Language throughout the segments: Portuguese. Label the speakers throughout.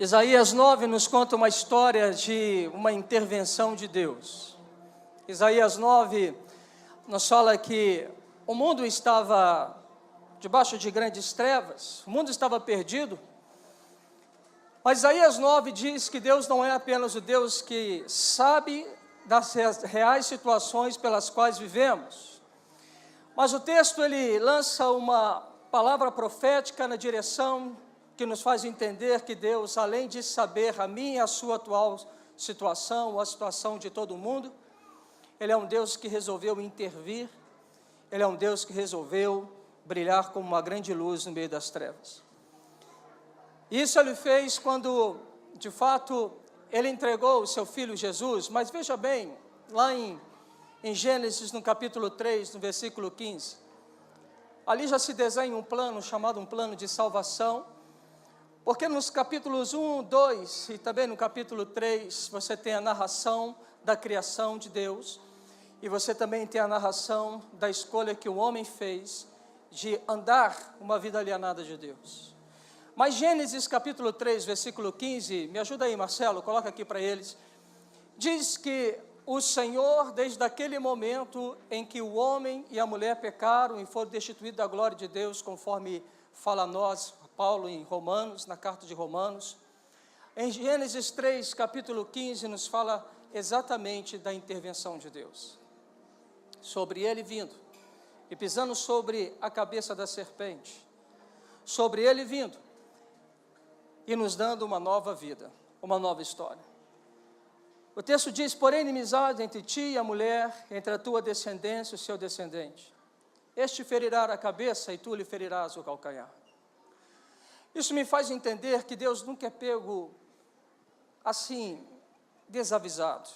Speaker 1: Isaías 9 nos conta uma história de uma intervenção de Deus. Isaías 9 nos fala que o mundo estava debaixo de grandes trevas, o mundo estava perdido. Mas Isaías 9 diz que Deus não é apenas o Deus que sabe das reais situações pelas quais vivemos, mas o texto ele lança uma palavra profética na direção que nos faz entender que Deus, além de saber a minha e a sua atual situação, ou a situação de todo mundo, Ele é um Deus que resolveu intervir, Ele é um Deus que resolveu brilhar como uma grande luz no meio das trevas. Isso Ele fez quando, de fato, Ele entregou o seu Filho Jesus, mas veja bem, lá em Gênesis, no capítulo 3, no versículo 15, ali já se desenha um plano chamado um plano de salvação, porque nos capítulos 1, 2 e também no capítulo 3, você tem a narração da criação de Deus, e você também tem a narração da escolha que o homem fez de andar uma vida alienada de Deus. Mas Gênesis capítulo 3, versículo 15, me ajuda aí Marcelo, coloca aqui para eles, diz que o Senhor, desde aquele momento em que o homem e a mulher pecaram e foram destituídos da glória de Deus, conforme fala a nós, Paulo em Romanos, na carta de Romanos, em Gênesis 3, capítulo 15, nos fala exatamente da intervenção de Deus, sobre ele vindo, e pisando sobre a cabeça da serpente, sobre ele vindo, e nos dando uma nova vida, uma nova história. O texto diz, porém, inimizade entre ti e a mulher, entre a tua descendência e o seu descendente. Este ferirá a cabeça e tu lhe ferirás o calcanhar. Isso me faz entender que Deus nunca é pego assim, desavisado.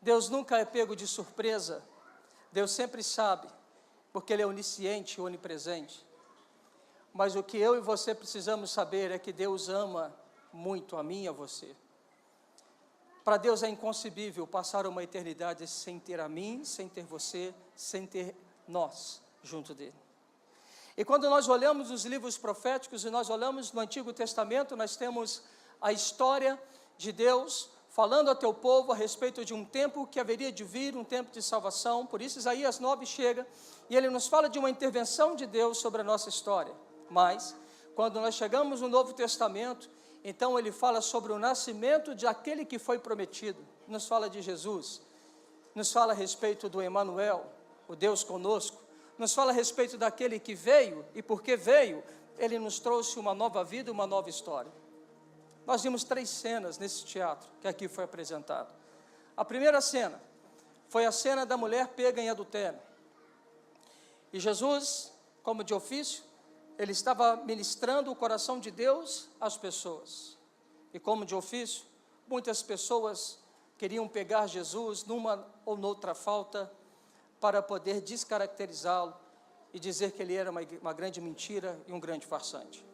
Speaker 1: Deus nunca é pego de surpresa. Deus sempre sabe, porque Ele é onisciente e onipresente. Mas o que eu e você precisamos saber é que Deus ama muito a mim e a você. Para Deus é inconcebível passar uma eternidade sem ter a mim, sem ter você, sem ter nós junto dEle. E quando nós olhamos os livros proféticos e nós olhamos no Antigo Testamento, nós temos a história de Deus falando ao teu povo a respeito de um tempo que haveria de vir, um tempo de salvação. Por isso Isaías 9 chega e ele nos fala de uma intervenção de Deus sobre a nossa história. Mas, quando nós chegamos no Novo Testamento, então ele fala sobre o nascimento de aquele que foi prometido, nos fala de Jesus, nos fala a respeito do Emanuel, o Deus conosco, nos fala a respeito daquele que veio, e porque veio, ele nos trouxe uma nova vida, uma nova história. Nós vimos 3 cenas nesse teatro, que aqui foi apresentado. A primeira cena, foi a cena da mulher pega em adultério. E Jesus, como de ofício, ele estava ministrando o coração de Deus às pessoas. E como de ofício, muitas pessoas queriam pegar Jesus numa ou noutra falta, para poder descaracterizá-lo e dizer que ele era uma grande mentira e um grande farsante.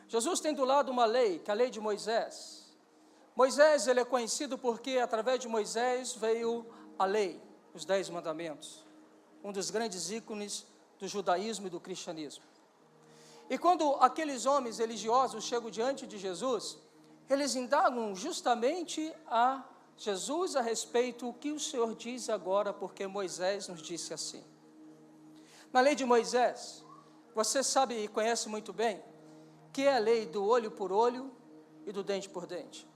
Speaker 1: Jesus tem do lado uma lei, que é a lei de Moisés. Moisés, ele é conhecido porque através de Moisés veio a lei, os 10 mandamentos, um dos grandes ícones do judaísmo e do cristianismo. E quando aqueles homens religiosos chegam diante de Jesus, eles indagam justamente a Jesus a respeito do que o Senhor diz agora, porque Moisés nos disse assim. Na lei de Moisés, você sabe e conhece muito bem, que é a lei do olho por olho e do dente por dente.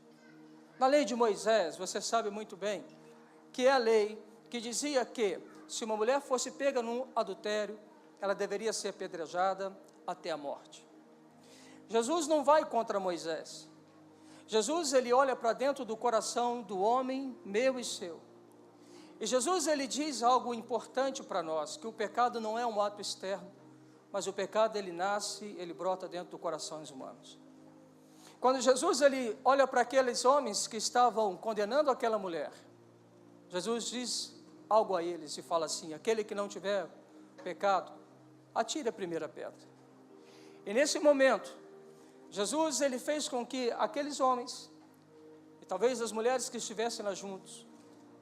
Speaker 1: Na lei de Moisés, você sabe muito bem, que é a lei que dizia que, se uma mulher fosse pega num adultério, ela deveria ser apedrejada até a morte. Jesus não vai contra Moisés. Jesus, ele olha para dentro do coração do homem, meu e seu. E Jesus, ele diz algo importante para nós, que o pecado não é um ato externo, mas o pecado, ele nasce, ele brota dentro do coração dos humanos. Quando Jesus, ele olha para aqueles homens que estavam condenando aquela mulher, Jesus diz algo a eles e fala assim, aquele que não tiver pecado, atire a primeira pedra. E nesse momento, Jesus, ele fez com que aqueles homens, e talvez as mulheres que estivessem lá juntos,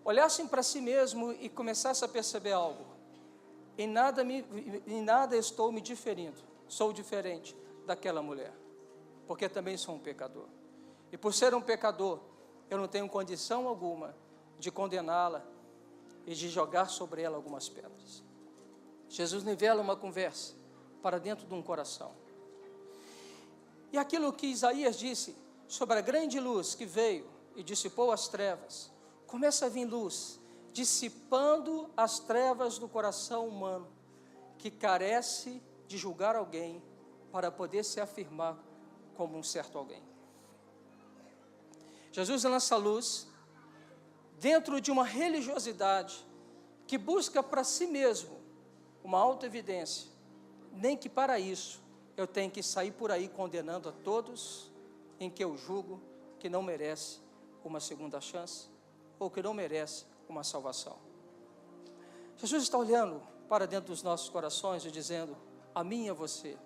Speaker 1: olhassem para si mesmo e começassem a perceber algo. Em nada estou me diferindo, sou diferente daquela mulher. porque também sou um pecador. E por ser um pecador, eu não tenho condição alguma de condená-la e de jogar sobre ela algumas pedras. Jesus nivela uma conversa para dentro de um coração. E aquilo que Isaías disse sobre a grande luz que veio e dissipou as trevas, começa a vir luz, dissipando as trevas do coração humano, que carece de julgar alguém para poder se afirmar como um certo alguém. Jesus lança luz dentro de uma religiosidade que busca para si mesmo uma autoevidência, nem que para isso eu tenho que sair por aí condenando a todos em que eu julgo que não merece uma segunda chance ou que não merece uma salvação. Jesus está olhando para dentro dos nossos corações e dizendo: a mim e a você,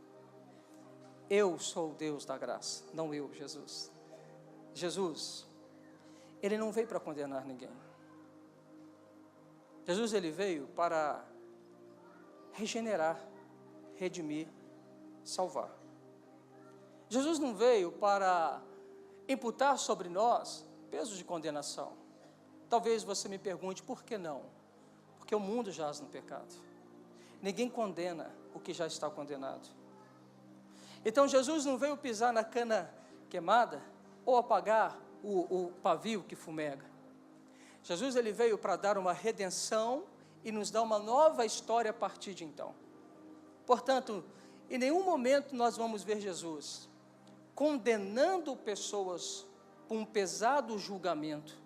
Speaker 1: eu sou o Deus da graça, não eu, Jesus. Jesus, Ele não veio para condenar ninguém. Jesus, Ele veio para regenerar, redimir, salvar. Jesus não veio para imputar sobre nós peso de condenação. Talvez você me pergunte, por que não? Porque o mundo jaz no pecado. Ninguém condena o que já está condenado. Então Jesus não veio pisar na cana queimada ou apagar o pavio que fumega. Jesus, Ele veio para dar uma redenção e nos dar uma nova história a partir de então. Portanto, em nenhum momento nós vamos ver Jesus condenando pessoas por um pesado julgamento,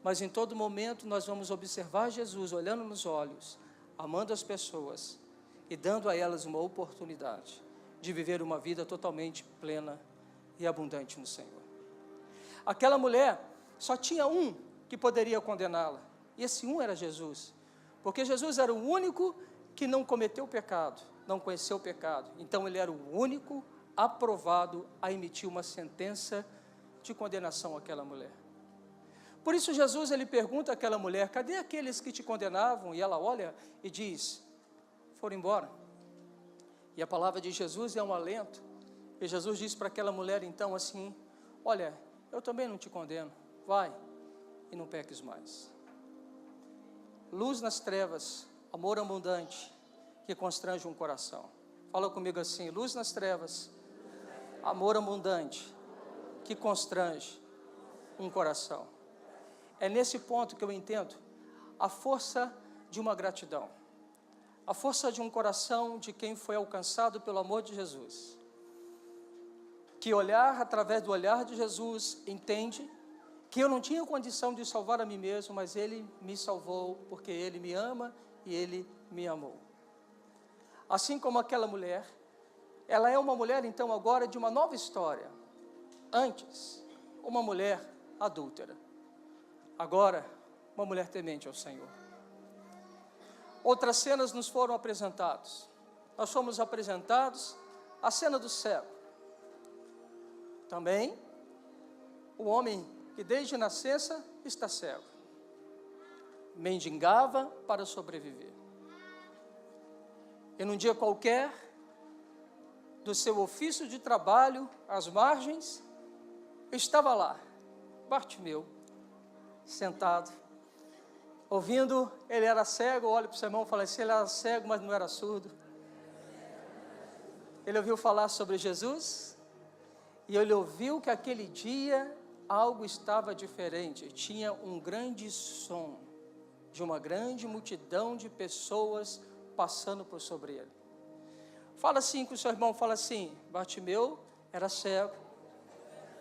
Speaker 1: mas em todo momento nós vamos observar Jesus olhando nos olhos, amando as pessoas e dando a elas uma oportunidade de viver uma vida totalmente plena e abundante no Senhor. Aquela mulher só tinha um que poderia condená-la, e esse um era Jesus, porque Jesus era o único que não cometeu pecado, não conheceu o pecado, então ele era o único aprovado a emitir uma sentença de condenação àquela mulher. Por isso Jesus, ele pergunta àquela mulher: cadê aqueles que te condenavam? E ela olha e diz: foram embora. E a palavra de Jesus é um alento, e Jesus diz para aquela mulher então assim: olha, eu também não te condeno, vai e não peques mais. Luz nas trevas, amor abundante, que constrange um coração. Fala comigo assim: luz nas trevas, amor abundante, que constrange um coração. É nesse ponto que eu entendo a força de uma gratidão, a força de um coração de quem foi alcançado pelo amor de Jesus, que através do olhar de Jesus, entende que eu não tinha condição de salvar a mim mesmo, mas Ele me salvou, porque Ele me ama e Ele me amou. Assim como aquela mulher, ela é uma mulher então agora de uma nova história. Antes, uma mulher adúltera. Agora, uma mulher temente ao Senhor. Outras cenas nos foram apresentadas. Nós fomos apresentados a cena do cego. Também, o homem que desde nascença está cego. Mendigava para sobreviver. E num dia qualquer, do seu ofício de trabalho, às margens, estava lá, Bartimeu, sentado, ouvindo. Ele era cego. Olha para o seu irmão e fala assim: ele era cego, mas não era surdo. Ele ouviu falar sobre Jesus, e ele ouviu que aquele dia algo estava diferente. Tinha um grande som, de uma grande multidão de pessoas passando por sobre ele. Fala assim com o seu irmão, fala assim: Bartimeu era cego,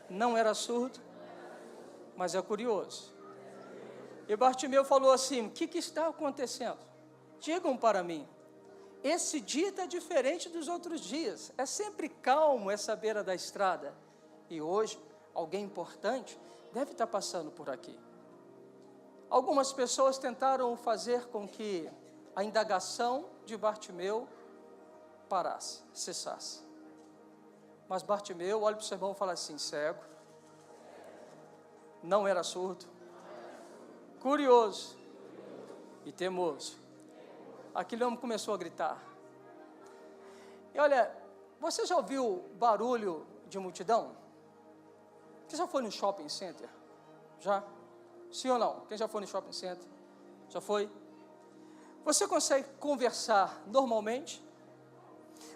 Speaker 1: não era surdo, mas é curioso. E Bartimeu falou assim: o que está acontecendo? Digam para mim. Esse dia está diferente dos outros dias. É sempre calmo essa beira da estrada. E hoje, alguém importante deve estar passando por aqui. Algumas pessoas tentaram fazer com que a indagação de Bartimeu parasse, cessasse. Mas Bartimeu olha para o seu irmão e fala assim: cego, não era surdo, curioso e teimoso. Aquele homem começou a gritar. E olha, você já ouviu barulho de multidão? Quem já foi no shopping center? Já? Sim ou não? Quem já foi no shopping center? Já foi? Você consegue conversar normalmente?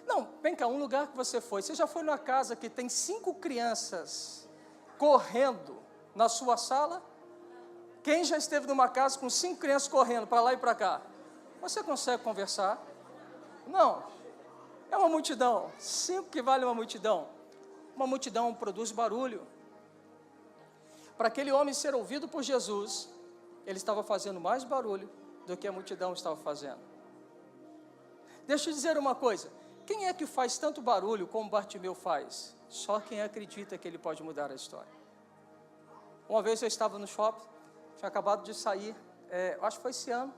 Speaker 1: Não, vem cá, um lugar que você já foi numa casa que tem 5 crianças correndo na sua sala? Quem já esteve numa casa com 5 crianças correndo para lá e para cá? Você consegue conversar? Não. É uma multidão. 5 que vale uma multidão. Uma multidão produz barulho. Para aquele homem ser ouvido por Jesus, ele estava fazendo mais barulho do que a multidão estava fazendo. Deixa eu dizer uma coisa. Quem é que faz tanto barulho como Bartimeu faz? Só quem acredita que ele pode mudar a história. Uma vez eu estava no shopping, tinha acabado de sair, acho que foi esse ano,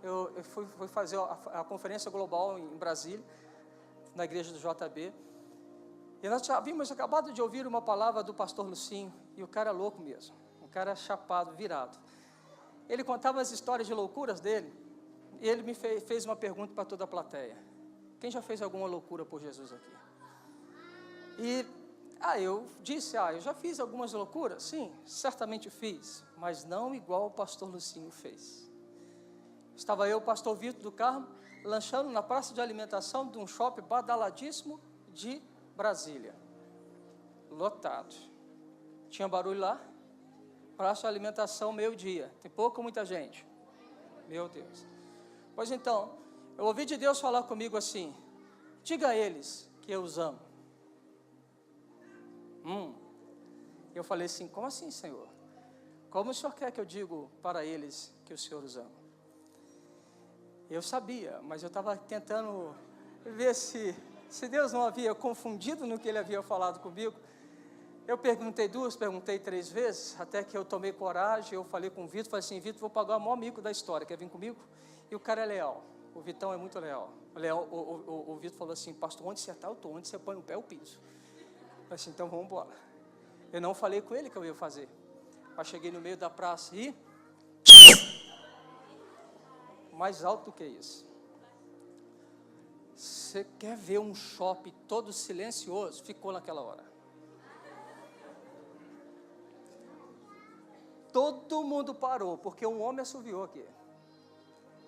Speaker 1: eu fui fazer a conferência global em Brasília, na igreja do JB, e nós já vimos, acabado de ouvir uma palavra do pastor Lucinho, e o cara é louco mesmo, um cara chapado, virado. Ele contava as histórias de loucuras dele, e ele me fez uma pergunta para toda a plateia. Quem já fez alguma loucura por Jesus aqui? E eu disse, eu já fiz algumas loucuras, sim, certamente fiz, mas não igual o pastor Lucinho fez. Estava eu, o pastor Vitor do Carmo, lanchando na praça de alimentação de um shopping badaladíssimo de Brasília, lotado. Tinha barulho lá? Praça de alimentação, meio-dia, tem pouca ou muita gente? Meu Deus. Pois então, eu ouvi de Deus falar comigo assim, diga a eles que eu os amo. Eu falei assim, como assim, Senhor? Como o Senhor quer que eu diga para eles que o Senhor os ama? Eu sabia, mas eu estava tentando ver se Deus não havia confundido no que Ele havia falado comigo. Eu perguntei 2, perguntei 3 vezes, até que eu tomei coragem, eu falei com o Vitor, falei assim, Vitor, vou pagar o maior mico da história, quer vir comigo? E o cara é leal, o Vitão é muito leal. O Vitor falou assim, pastor, onde você está? Eu estou, onde você põe o pé, eu piso. Eu falei assim, então vamos embora. Eu não falei com ele que eu ia fazer, mas cheguei no meio da praça e... mais alto do que isso. Você quer ver um shopping todo silencioso? Ficou naquela hora. Todo mundo parou, porque um homem assoviou aqui.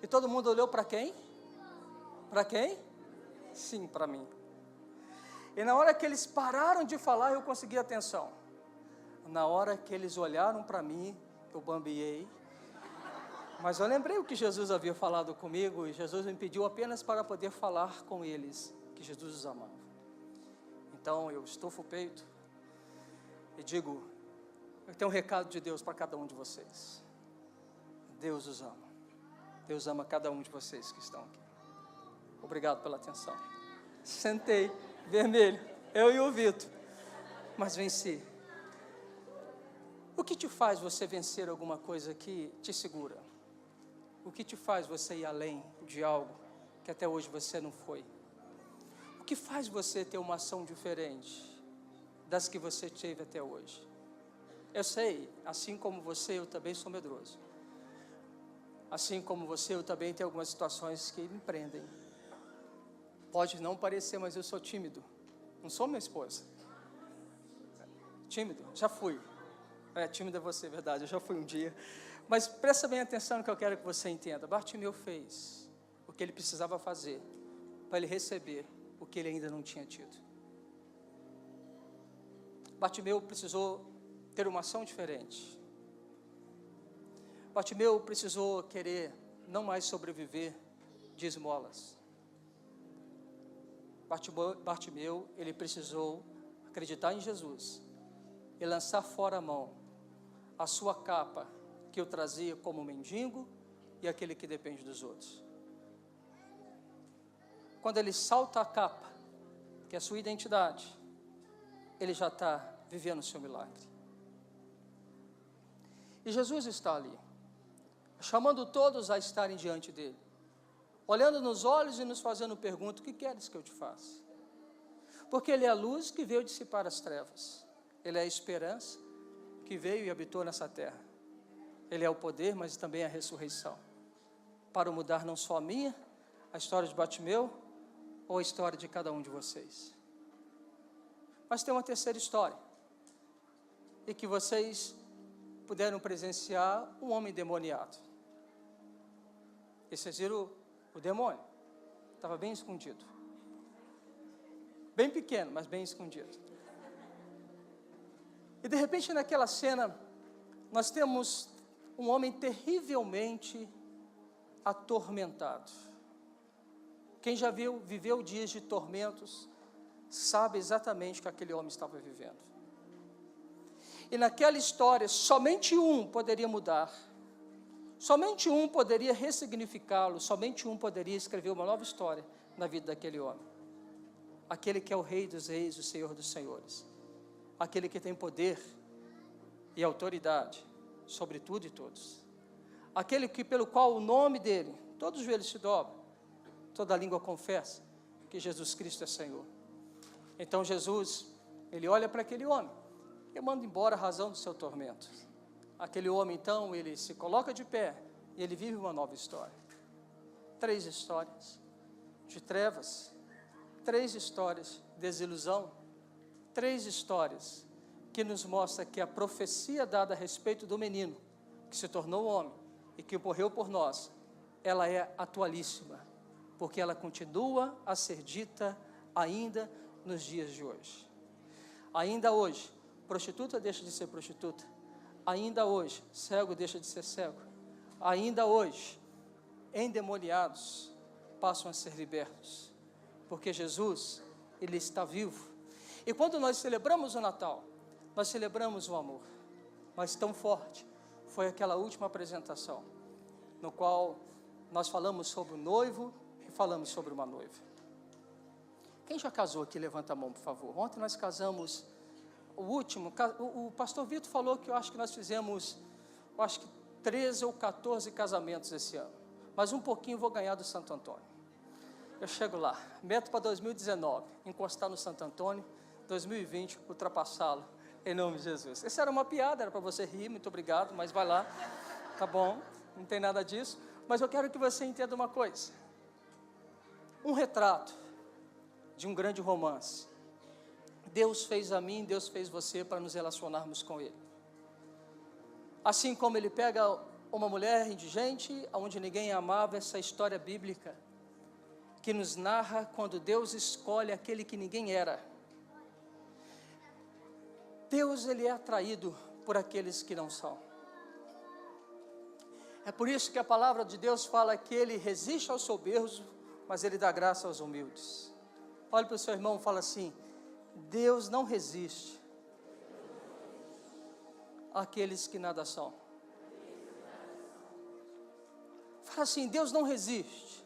Speaker 1: E todo mundo olhou para quem? Para quem? Sim, para mim. E na hora que eles pararam de falar, eu consegui atenção. Na hora que eles olharam para mim, eu bambiei. Mas eu lembrei o que Jesus havia falado comigo, e Jesus me pediu apenas para poder falar com eles, que Jesus os amava. Então eu estufo o peito e digo, eu tenho um recado de Deus para cada um de vocês. Deus os ama. Deus ama cada um de vocês que estão aqui. Obrigado pela atenção. Sentei, vermelho, eu e o Vitor, mas venci. O que te faz você vencer alguma coisa que te segura? O que te faz você ir além de algo que até hoje você não foi? O que faz você ter uma ação diferente das que você teve até hoje? Eu sei, assim como você, eu também sou medroso. Assim como você, eu também tenho algumas situações que me prendem. Pode não parecer, mas eu sou tímido. Não sou minha esposa. Tímido, já fui. Tímido é você, verdade, eu já fui um dia. Mas presta bem atenção no que eu quero que você entenda. Bartimeu fez o que ele precisava fazer para ele receber o que ele ainda não tinha tido. Bartimeu precisou ter uma ação diferente. Bartimeu precisou querer não mais sobreviver de esmolas. Bartimeu, ele precisou acreditar em Jesus e lançar fora a mão, a sua capa, que o trazia como mendigo e aquele que depende dos outros. Quando ele salta a capa, que é a sua identidade, ele já está vivendo o seu milagre. E Jesus está ali, chamando todos a estarem diante dele, olhando nos olhos e nos fazendo pergunta, o que queres que eu te faça? Porque ele é a luz que veio dissipar as trevas, ele é a esperança que veio e habitou nessa terra, ele é o poder, mas também a ressurreição, para mudar não só a minha, a história de Bartimeu, ou a história de cada um de vocês. Mas tem uma terceira história, e que vocês puderam presenciar um homem endemoniado. E vocês viram o demônio, estava bem escondido, bem pequeno, mas bem escondido. E de repente naquela cena, nós temos um homem terrivelmente atormentado. Quem já viveu dias de tormentos, sabe exatamente o que aquele homem estava vivendo. E naquela história, somente um poderia mudar, somente um poderia ressignificá-lo, somente um poderia escrever uma nova história na vida daquele homem. Aquele que é o Rei dos Reis, o Senhor dos Senhores. Aquele que tem poder e autoridade sobre tudo e todos. Aquele pelo qual o nome dele, todos os joelhos se dobram, toda a língua confessa que Jesus Cristo é Senhor. Então Jesus, ele olha para aquele homem e manda embora a razão do seu tormento. Aquele homem então, ele se coloca de pé e ele vive uma nova história. 3 histórias de trevas, 3 histórias de desilusão, 3 histórias que nos mostra que a profecia dada a respeito do menino, que se tornou homem e que morreu por nós, ela é atualíssima, porque ela continua a ser dita ainda nos dias de hoje. Ainda hoje, prostituta deixa de ser prostituta. Ainda hoje, cego deixa de ser cego. Ainda hoje, endemoniados passam a ser libertos, porque Jesus, ele está vivo. E quando nós celebramos o Natal, nós celebramos o amor, mas tão forte foi aquela última apresentação, no qual nós falamos sobre o noivo e falamos sobre uma noiva. Quem já casou aqui, levanta a mão, por favor. Ontem nós casamos o último, o pastor Vitor falou que eu acho que nós fizemos, 13 ou 14 casamentos esse ano, mas um pouquinho vou ganhar do Santo Antônio. Eu chego lá, meto para 2019, encostar no Santo Antônio, 2020, ultrapassá-lo, em nome de Jesus. Essa era uma piada, era para você rir, muito obrigado, mas vai lá, tá bom, não tem nada disso, mas eu quero que você entenda uma coisa, um retrato de um grande romance. Deus fez a mim, Deus fez você para nos relacionarmos com Ele. Assim como Ele pega uma mulher indigente, onde ninguém amava, essa história bíblica, que nos narra quando Deus escolhe aquele que ninguém era. Deus, Ele é atraído por aqueles que não são. É por isso que a palavra de Deus fala que Ele resiste aos soberbos, mas Ele dá graça aos humildes. Olhe para o seu irmão e fala assim: Deus não resiste àqueles que nada são. Fala assim: Deus não resiste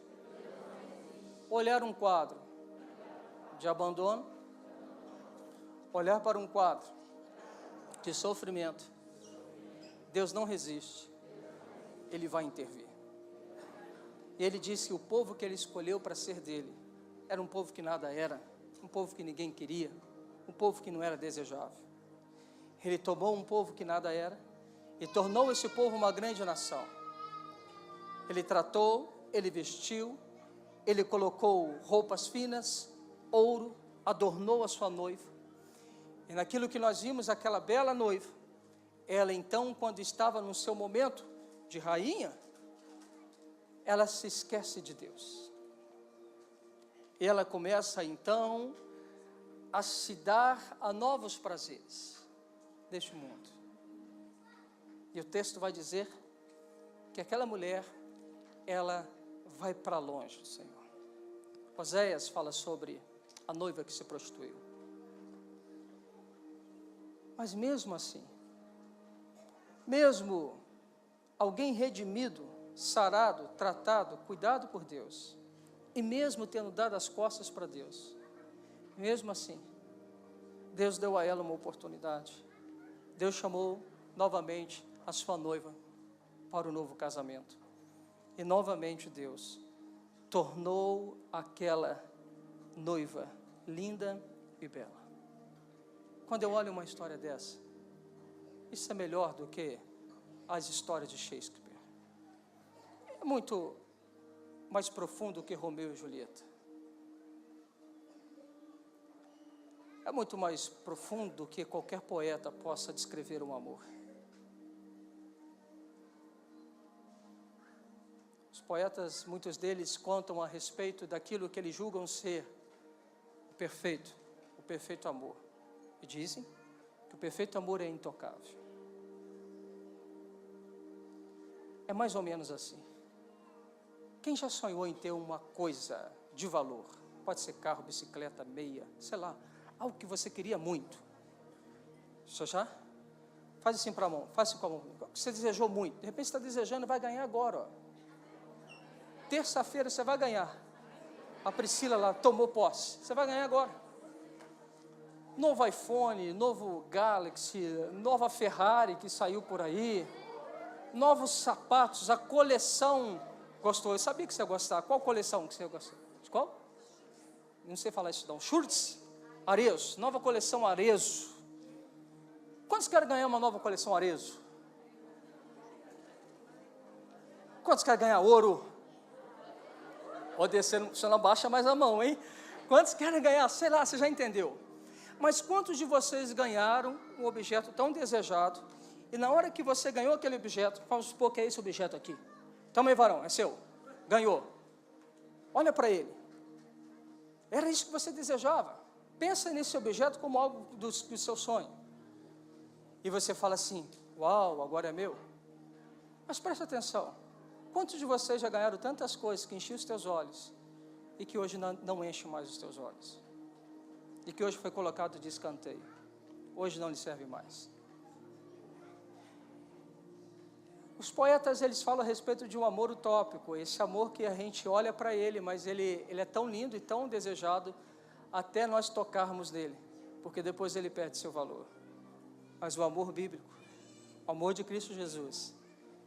Speaker 1: olhar um quadro de abandono, olhar para um quadro de sofrimento. Deus não resiste, Ele vai intervir. E Ele disse que o povo que Ele escolheu para ser dele era um povo que nada era, um povo que ninguém queria, um povo que não era desejável. Ele tomou um povo que nada era e tornou esse povo uma grande nação. Ele tratou, Ele vestiu, Ele colocou roupas finas, ouro, adornou a sua noiva. E naquilo que nós vimos, aquela bela noiva, ela então, quando estava no seu momento de rainha, ela se esquece de Deus. Ela começa então a se dar a novos prazeres deste mundo. E o texto vai dizer que aquela mulher, ela vai para longe do Senhor. Oséias fala sobre a noiva que se prostituiu. Mas mesmo assim, mesmo alguém redimido, sarado, tratado, cuidado por Deus, e mesmo tendo dado as costas para Deus, mesmo assim, Deus deu a ela uma oportunidade. Deus chamou novamente a sua noiva para o novo casamento. E novamente Deus tornou aquela noiva linda e bela. Quando eu olho uma história dessa, isso é melhor do que as histórias de Shakespeare. É muito mais profundo que Romeu e Julieta. é muito mais profundo do que qualquer poeta possa descrever um amor. Os poetas, muitos deles, contam a respeito daquilo que eles julgam ser o perfeito amor. E dizem que o perfeito amor é intocável. É mais ou menos assim. Quem já sonhou em ter uma coisa de valor? Pode ser carro, bicicleta, meia, sei lá, algo que você queria muito. Você já? Faz assim para a mão, faz assim com a mão. Você desejou muito, de repente você está desejando, vai ganhar agora, ó. Terça-feira você vai ganhar. A Priscila lá tomou posse, você vai ganhar agora. Novo iPhone, novo Galaxy, nova Ferrari que saiu por aí, novos sapatos, a coleção. Gostou? Eu sabia que você ia gostar. Qual coleção que você ia gostar? De qual? Não sei falar isso não. Schurz, Arezzo, nova coleção Arezzo. Quantos querem ganhar uma nova coleção Arezzo? Quantos querem ganhar ouro? Ou descer, você não baixa mais a mão, hein? Quantos querem ganhar? Sei lá, você já entendeu. Mas quantos de vocês ganharam um objeto tão desejado, e na hora que você ganhou aquele objeto, vamos supor que é esse objeto aqui. Toma aí, varão, é seu. Ganhou. Olha para ele. Era isso que você desejava. Pensa nesse objeto como algo do seu sonho. E você fala assim, uau, agora é meu. Mas presta atenção. Quantos de vocês já ganharam tantas coisas que enchiam os teus olhos e que hoje não enchem mais os teus olhos? E que hoje foi colocado de escanteio. Hoje não lhe serve mais. Os poetas, eles falam a respeito de um amor utópico, esse amor que a gente olha para ele, mas ele é tão lindo e tão desejado até nós tocarmos nele, porque depois ele perde seu valor. Mas o amor bíblico, o amor de Cristo Jesus,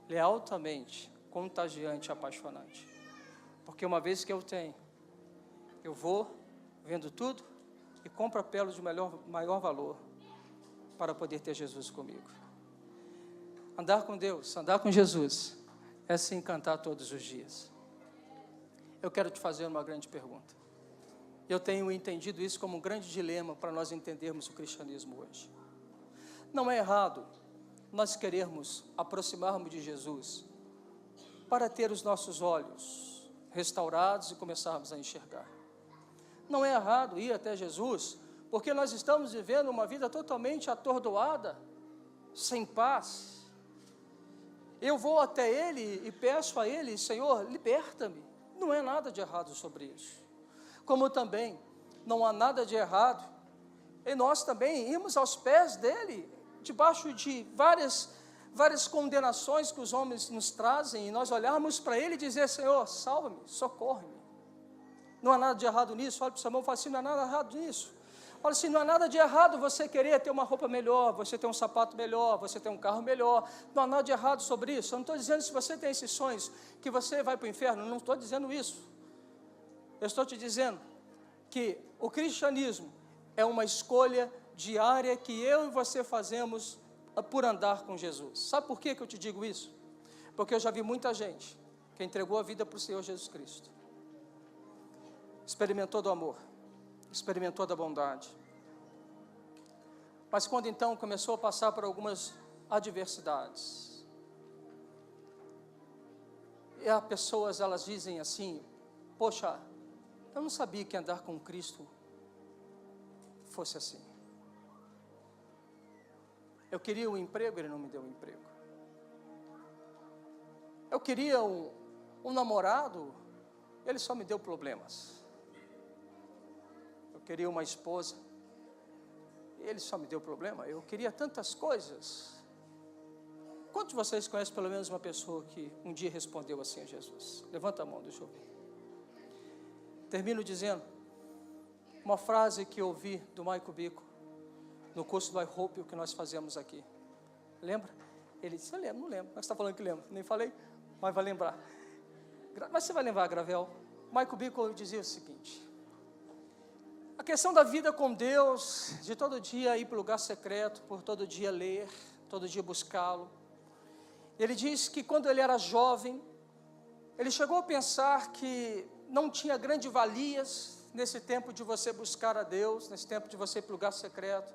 Speaker 1: ele é altamente contagiante e apaixonante, porque uma vez que eu tenho, eu vou, vendo tudo, e compro a pérola de maior valor, para poder ter Jesus comigo. Andar com Deus, andar com Jesus, é se encantar todos os dias. Eu quero te fazer uma grande pergunta. Eu tenho entendido isso como um grande dilema para nós entendermos o cristianismo hoje. Não é errado nós querermos aproximarmos de Jesus para ter os nossos olhos restaurados e começarmos a enxergar. Não é errado ir até Jesus, porque nós estamos vivendo uma vida totalmente atordoada, sem paz. Eu vou até Ele e peço a Ele, Senhor, liberta-me. Não é nada de errado sobre isso. Como também não há nada de errado em nós também irmos aos pés dEle, debaixo de várias condenações que os homens nos trazem, e nós olharmos para Ele e dizer, Senhor, salva-me, socorre-me. Não há nada de errado nisso. Olha para o seu irmão e fala assim, não há nada errado nisso. Olha assim, não há nada de errado você querer ter uma roupa melhor, você ter um sapato melhor, você ter um carro melhor. Não há nada de errado sobre isso. Eu não estou dizendo se você tem esses sonhos que você vai para o inferno. Não estou dizendo isso. Eu estou te dizendo que o cristianismo é uma escolha diária que eu e você fazemos por andar com Jesus. Sabe por que eu te digo isso? Porque eu já vi muita gente que entregou a vida para o Senhor Jesus Cristo. Experimentou do amor, experimentou da bondade. Mas quando então começou a passar por algumas adversidades, e as pessoas, elas dizem assim, poxa, eu não sabia que andar com Cristo fosse assim. Eu queria um emprego, Ele não me deu um emprego. Eu queria um namorado, Ele só me deu problemas. Eu queria uma esposa, Ele só me deu problema. Eu queria tantas coisas. Quantos de vocês conhecem pelo menos uma pessoa que um dia respondeu assim a Jesus? Levanta a mão, deixa eu ver. Termino dizendo uma frase que eu ouvi do Maico Bico no curso do I Hope, o que nós fazemos aqui. Lembra? Ele disse, eu lembro, não lembro. Mas você está falando que lembra. Nem falei, mas vai lembrar. Mas você vai lembrar, Gravel. Maico Bico dizia o seguinte: a questão da vida com Deus, de todo dia ir para o lugar secreto, por todo dia ler, todo dia buscá-lo. Ele diz que quando ele era jovem, ele chegou a pensar que não tinha grandes valias nesse tempo de você buscar a Deus, nesse tempo de você ir para o lugar secreto,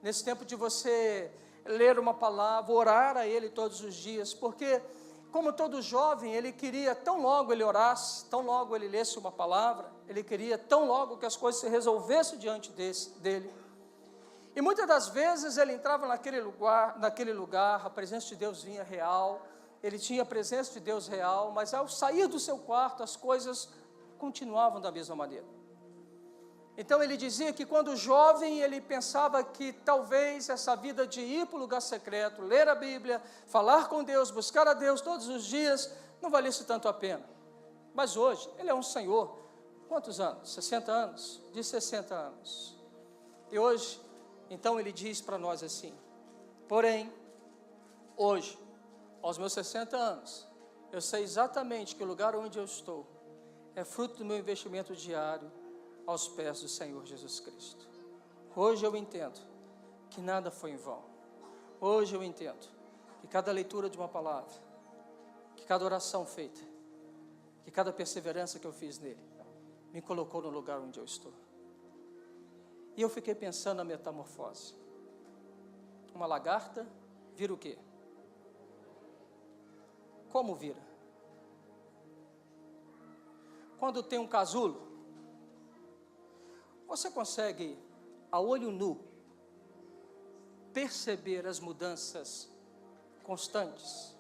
Speaker 1: nesse tempo de você ler uma palavra, orar a Ele todos os dias, porque como todo jovem, ele queria tão logo ele orasse, tão logo ele lesse uma palavra, ele queria tão logo que as coisas se resolvessem diante dele. E muitas das vezes ele entrava naquele lugar, a presença de Deus vinha real, ele tinha a presença de Deus real, mas ao sair do seu quarto, as coisas continuavam da mesma maneira. Então ele dizia que quando jovem, ele pensava que talvez essa vida de ir para o lugar secreto, ler a Bíblia, falar com Deus, buscar a Deus todos os dias, não valesse tanto a pena. Mas hoje, ele é um senhor, quantos anos? 60 anos? De 60 anos. E hoje, então ele diz para nós assim: porém, hoje, aos meus 60 anos, eu sei exatamente que o lugar onde eu estou é fruto do meu investimento diário aos pés do Senhor Jesus Cristo. Hoje eu entendo que nada foi em vão. Hoje eu entendo que cada leitura de uma palavra, que cada oração feita, que cada perseverança que eu fiz nele, me colocou no lugar onde eu estou. E eu fiquei pensando na metamorfose. Uma lagarta vira o quê? Como vira? Quando tem um casulo, você consegue, a olho nu, perceber as mudanças constantes,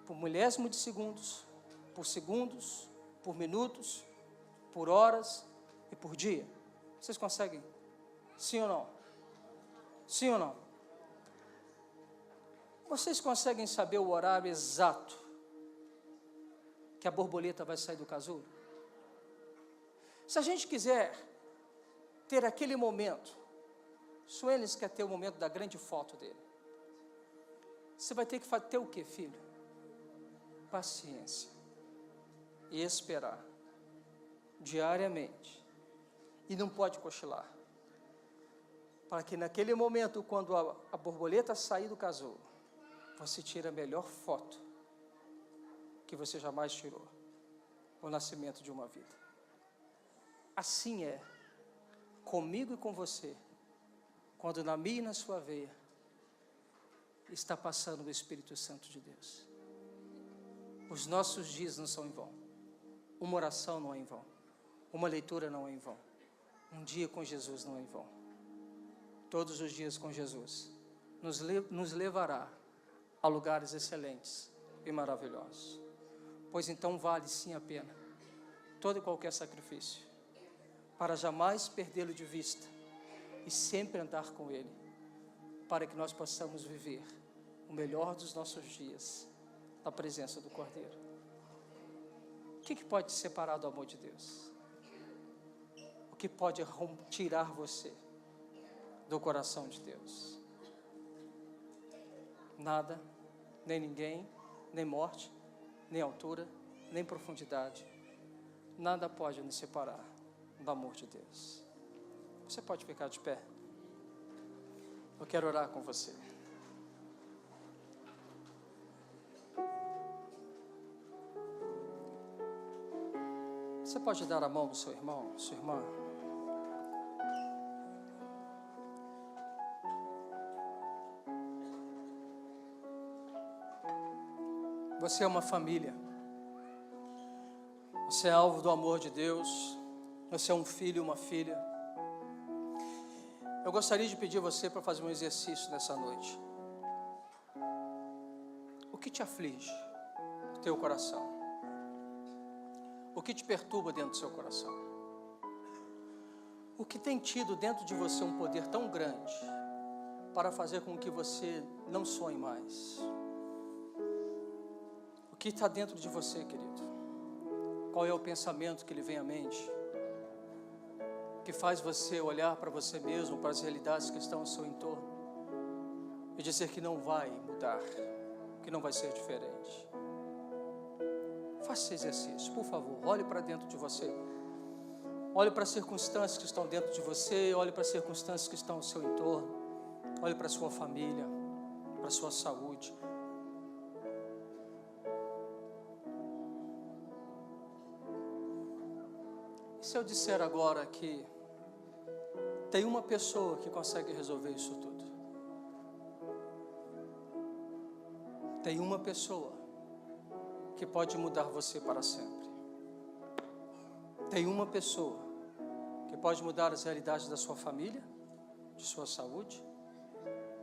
Speaker 1: por milésimos de segundos, por minutos, por horas e por dia? Vocês conseguem? Sim ou não? Sim ou não? Vocês conseguem saber o horário exato que a borboleta vai sair do casulo? Se a gente quiser ter aquele momento, Suenes quer ter o momento da grande foto dele, você vai ter que ter o que, filho? Paciência e esperar diariamente, e não pode cochilar, para que naquele momento, quando a borboleta sair do casulo, você tire a melhor foto que você jamais tirou, o nascimento de uma vida. Assim é comigo e com você, quando na minha e na sua veia está passando o Espírito Santo de Deus. Os nossos dias não são em vão, uma oração não é em vão, uma leitura não é em vão, um dia com Jesus não é em vão. Todos os dias com Jesus nos levará a lugares excelentes e maravilhosos. Pois então vale sim a pena todo e qualquer sacrifício, para jamais perdê-lo de vista e sempre andar com Ele, para que nós possamos viver o melhor dos nossos dias na presença do Cordeiro. O que pode te separar do amor de Deus? O que pode tirar você do coração de Deus? Nada, nem ninguém, nem morte, nem altura, nem profundidade. Nada pode nos separar do amor de Deus. Você pode ficar de pé? Eu quero orar com você. Você pode dar a mão do seu irmão, sua irmã? Você é uma família. Você é alvo do amor de Deus. Você é um filho e uma filha. Eu gostaria de pedir a você para fazer um exercício nessa noite. O que te aflige no teu coração? O que te perturba dentro do seu coração? O que tem tido dentro de você um poder tão grande para fazer com que você não sonhe mais? O que está dentro de você, querido? Qual é o pensamento que lhe vem à mente, que faz você olhar para você mesmo, para as realidades que estão ao seu entorno e dizer que não vai mudar, que não vai ser diferente? Faça esse exercício, por favor. Olhe para dentro de você. Olhe para as circunstâncias que estão dentro de você. Olhe para as circunstâncias que estão ao seu entorno. Olhe para a sua família, para a sua saúde. se eu disser agora que tem uma pessoa que consegue resolver isso tudo? Tem uma pessoa que pode mudar você para sempre. Tem uma pessoa que pode mudar as realidades da sua família, de sua saúde,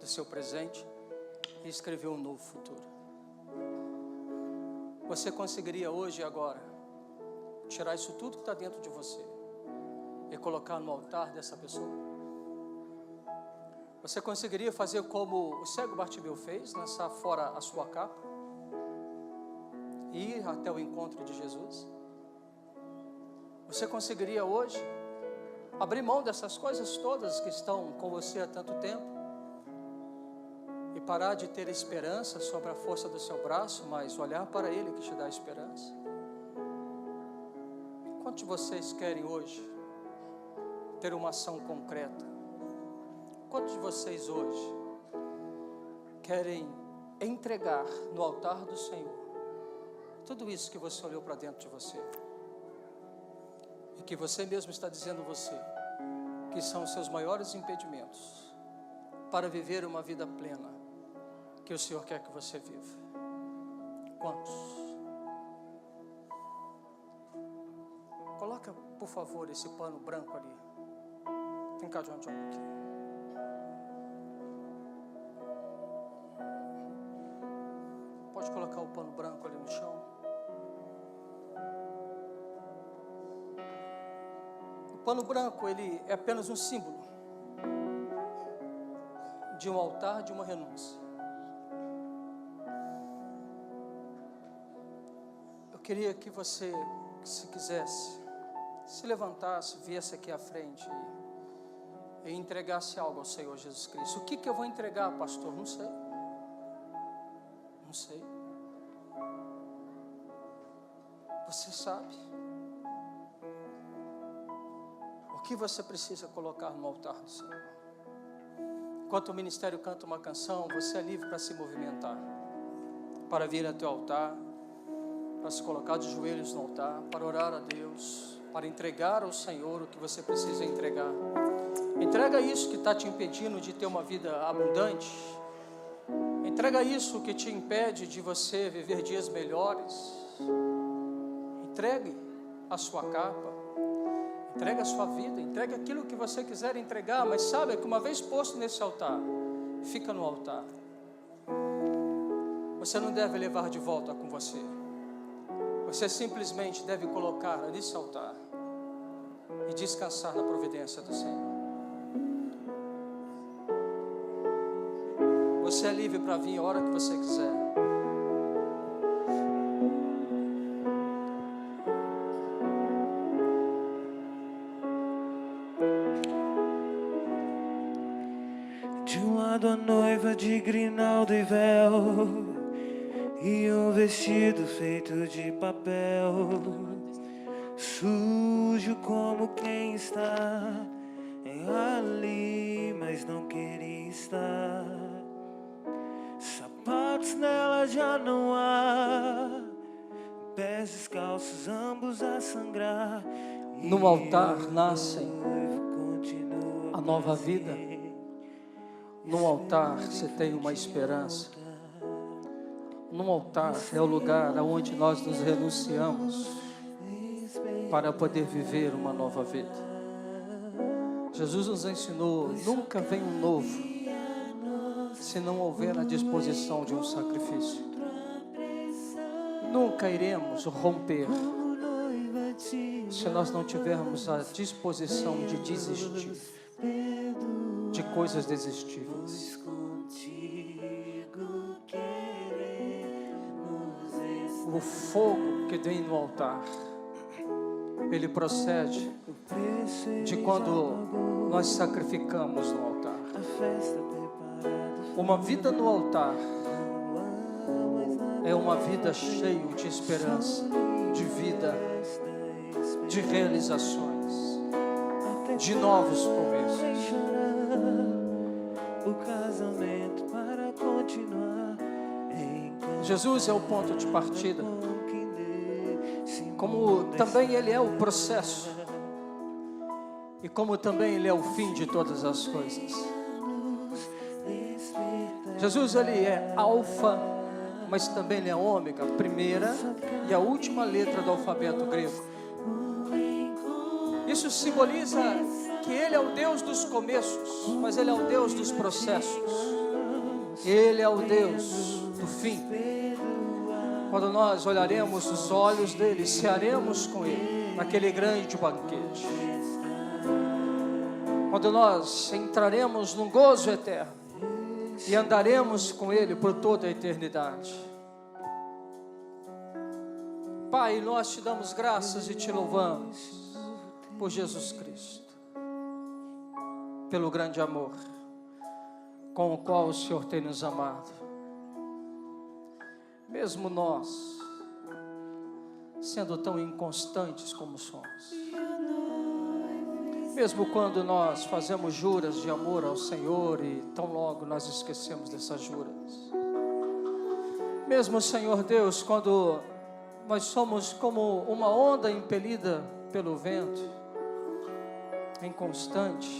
Speaker 1: do seu presente e escrever um novo futuro. Você conseguiria hoje e agora tirar isso tudo que está dentro de você e colocar no altar dessa pessoa? Você conseguiria fazer como o cego Bartimeu fez, lançar fora a sua capa e ir até o encontro de Jesus? Você conseguiria hoje abrir mão dessas coisas todas que estão com você há tanto tempo e parar de ter esperança sobre a força do seu braço, mas olhar para Ele que te dá esperança? Quantos de vocês querem hoje ter uma ação concreta? Quantos de vocês hoje querem entregar no altar do Senhor tudo isso que você olhou para dentro de você e que você mesmo está dizendo a você que são os seus maiores impedimentos para viver uma vida plena que o Senhor quer que você viva? Quantos? Coloca, por favor, esse pano branco ali. Vem cá, John, aqui. Pode colocar o pano branco ali no chão. O pano branco, ele é apenas um símbolo de um altar, de uma renúncia. Eu queria que você, se quisesse, se levantasse, viesse aqui à frente e entregasse algo ao Senhor Jesus Cristo. O que eu vou entregar, pastor? Não sei. Não sei. Você sabe. O que você precisa colocar no altar do Senhor? Enquanto o ministério canta uma canção, você é livre para se movimentar, para vir até o altar, para se colocar de joelhos no altar, para orar a Deus, para entregar ao Senhor o que você precisa entregar. Entrega isso que está te impedindo de ter uma vida abundante. Entrega isso que te impede de você viver dias melhores. Entregue a sua capa, entregue a sua vida, entregue aquilo que você quiser entregar, mas saiba que uma vez posto nesse altar, fica no altar. Você não deve levar de volta com você. Você simplesmente deve colocar nesse altar e descansar na providência do Senhor. Você é livre para vir a hora que você quiser.
Speaker 2: De um lado a noiva de grinalda e véu, e um vestido feito de papel, sujo como quem está ali, mas não queria estar. Sapatos nela já não há, pés descalços ambos a sangrar.
Speaker 1: No altar nasce a nova vida. No altar você tem uma esperança. No altar é o lugar onde nós nos renunciamos para poder viver uma nova vida. Jesus nos ensinou: nunca vem um novo se não houver a disposição de um sacrifício. Nunca iremos romper se nós não tivermos a disposição de desistir de coisas desistíveis. O fogo que vem no altar, ele procede de quando nós sacrificamos no altar. Uma vida no altar é uma vida cheia de esperança, de vida, de realizações, de novos começos.
Speaker 2: O casamento para continuar.
Speaker 1: Jesus é o ponto de partida, como também Ele é o processo e como também Ele é o fim de todas as coisas. Jesus, Ele é alfa, mas também Ele é ômega, a primeira e a última letra do alfabeto grego. Isso simboliza que Ele é o Deus dos começos, mas Ele é o Deus dos processos. Ele é o Deus do fim. Quando nós olharemos os olhos dele, cearemos com Ele naquele grande banquete. Quando nós entraremos num gozo eterno e andaremos com Ele por toda a eternidade. Pai, nós te damos graças e te louvamos por Jesus Cristo, pelo grande amor com o qual o Senhor tem nos amado. Mesmo nós, sendo tão inconstantes como somos, mesmo quando nós fazemos juras de amor ao Senhor e tão logo nós esquecemos dessas juras, mesmo, Senhor Deus, quando nós somos como uma onda impelida pelo vento, inconstante,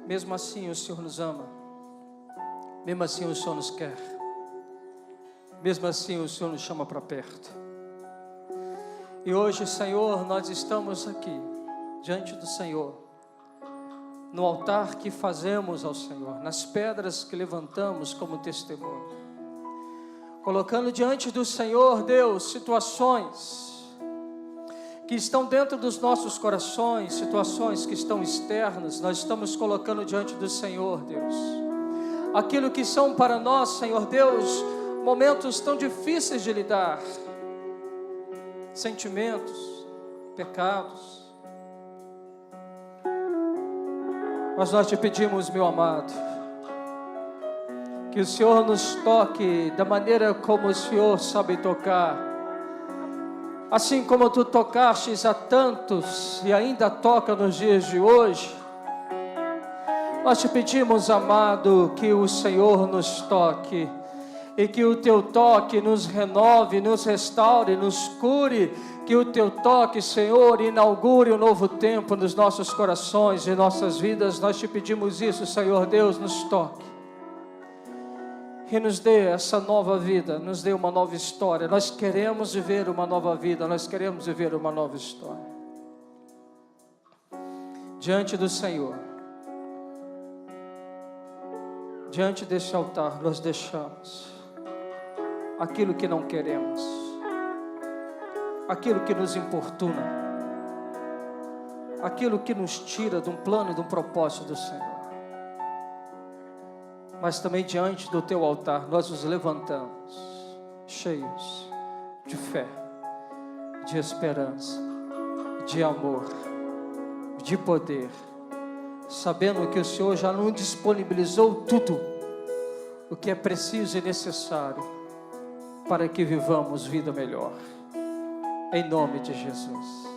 Speaker 1: mesmo assim o Senhor nos ama, mesmo assim o Senhor nos quer, mesmo assim o Senhor nos chama para perto. E hoje, Senhor, nós estamos aqui, diante do Senhor, no altar que fazemos ao Senhor, nas pedras que levantamos como testemunho, colocando diante do Senhor, Deus, situações que estão dentro dos nossos corações, situações que estão externas, nós estamos colocando diante do Senhor, Deus, aquilo que são para nós, Senhor Deus, momentos tão difíceis de lidar, sentimentos, pecados. Mas nós te pedimos, meu amado, que o Senhor nos toque da maneira como o Senhor sabe tocar, assim como tu tocastes a tantos e ainda toca nos dias de hoje. Nós te pedimos, amado, que o Senhor nos toque e que o teu toque nos renove, nos restaure, nos cure, que o teu toque, Senhor, inaugure um novo tempo nos nossos corações e nossas vidas. Nós te pedimos isso, Senhor Deus, nos toque e nos dê essa nova vida, nos dê uma nova história. Nós queremos viver uma nova vida, nós queremos viver uma nova história. Diante do Senhor, diante desse altar, nós deixamos aquilo que não queremos, aquilo que nos importuna, aquilo que nos tira de um plano e de um propósito do Senhor. Mas também diante do teu altar nós nos levantamos cheios de fé, de esperança, de amor, de poder, sabendo que o Senhor já nos disponibilizou tudo o que é preciso e necessário para que vivamos vida melhor, em nome de Jesus.